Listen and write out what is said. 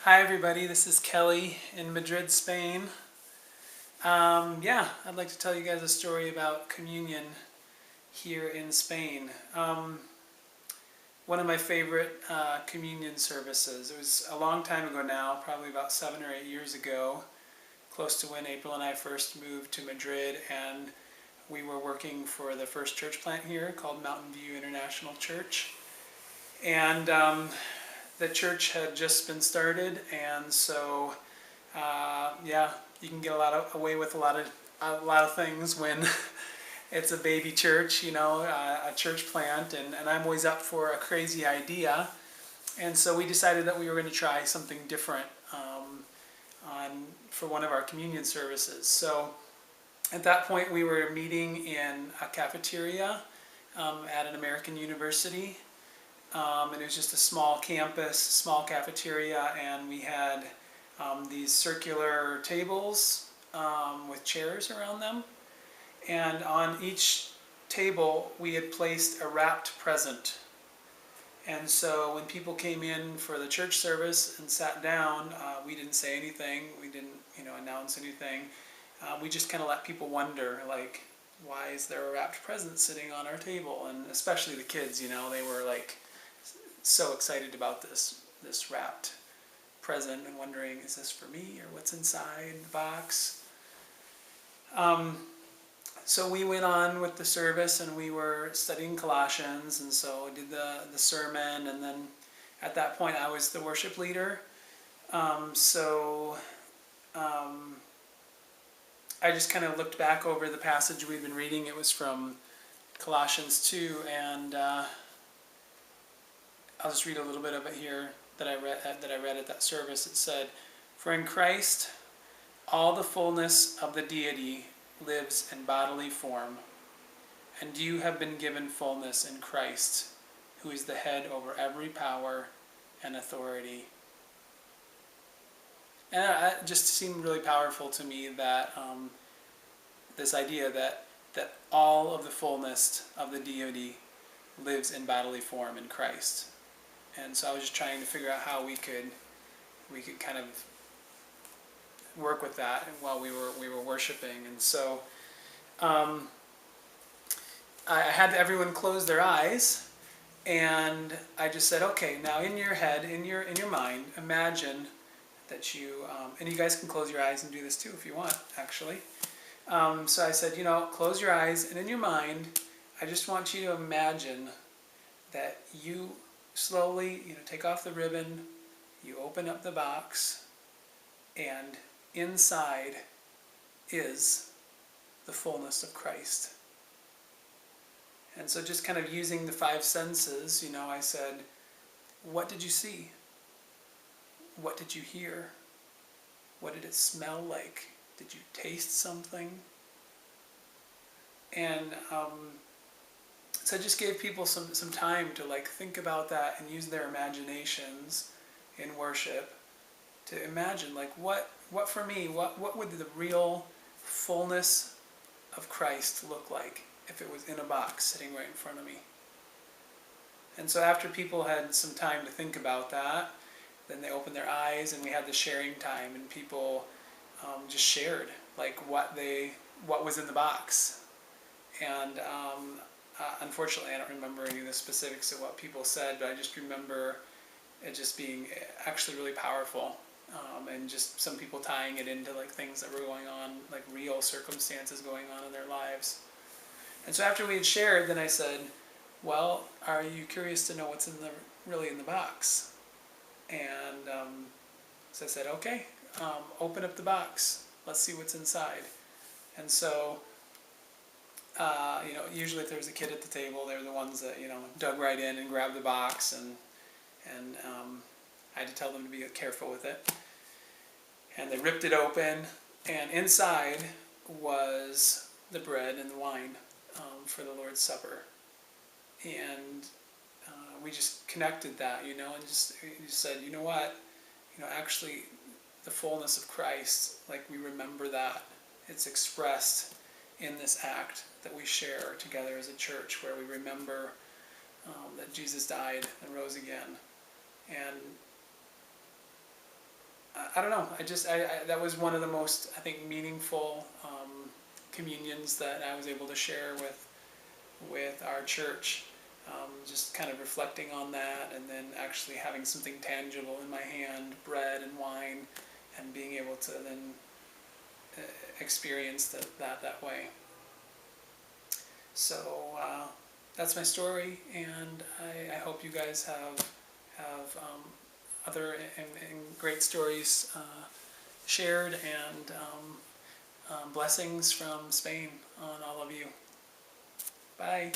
Hi everybody, this is Kelly in Madrid, Spain. I'd like to tell you guys a story about communion here in Spain. One of my favorite communion services. It was a long time ago now, probably about 7 or 8 years ago, close to when April and I first moved to Madrid, and we were working for the first church plant here called Mountain View International Church. And the church had just been started, and so you can get away with a lot of things when it's a baby church, a church plant, and I'm always up for a crazy idea, and so we decided that we were going to try something different for one of our communion services. So at that point, we were meeting in a cafeteria at an American university. And it was just a small campus, small cafeteria, and we had these circular tables with chairs around them. And on each table, we had placed a wrapped present. And so when people came in for the church service and sat down, we didn't say anything. We didn't, announce anything. We just kind of let people wonder, like, why is there a wrapped present sitting on our table? And especially the kids, they were like so excited about this wrapped present and wondering, is this for me or what's inside the box? So we went on with the service and we were studying Colossians, and so I did the sermon, and then at that point I was the worship leader. I just kind of looked back over the passage we'd been reading. It was from Colossians 2, and I'll just read a little bit of it here that I read at that service. It said, "For in Christ all the fullness of the deity lives in bodily form, and you have been given fullness in Christ, who is the head over every power and authority." And it just seemed really powerful to me that this idea that all of the fullness of the deity lives in bodily form in Christ. And so I was just trying to figure out how we could kind of work with that while we were worshiping. And so I had everyone close their eyes, and I just said, okay, now in your head, in your mind, imagine that you and you guys can close your eyes and do this too if you want, actually. So I said, close your eyes, and in your mind, I just want you to imagine that you slowly, take off the ribbon, you open up the box, and inside is the fullness of Christ. And so just kind of using the five senses, I said, what did you see? What did you hear? What did it smell like? Did you taste something? And so I just gave people some time to think about that and use their imaginations in worship to imagine what for me, what would the real fullness of Christ look like if it was in a box sitting right in front of me. And so after people had some time to think about that, then they opened their eyes and we had the sharing time, and people just shared what was in the box. And unfortunately, I don't remember any of the specifics of what people said, but I just remember it just being actually really powerful, and just some people tying it into things that were going on, real circumstances going on in their lives. And so after we had shared, then I said, well, are you curious to know what's really in the box? And so I said, okay, open up the box. Let's see what's inside. And so usually if there was a kid at the table, they were the ones that, dug right in and grabbed the box, and I had to tell them to be careful with it. And they ripped it open, and inside was the bread and the wine for the Lord's Supper. And we just connected that, and just said, you know what, actually the fullness of Christ, we remember that. It's expressed in this act that we share together as a church, where we remember that Jesus died and rose again. And I don't know. That was one of the most, I think, meaningful communions that I was able to share with our church. Just kind of reflecting on that, and then actually having something tangible in my hand, bread and wine, and being able to then experience that way. So that's my story, and I hope you guys have other and great stories shared, and blessings from Spain on all of you. Bye.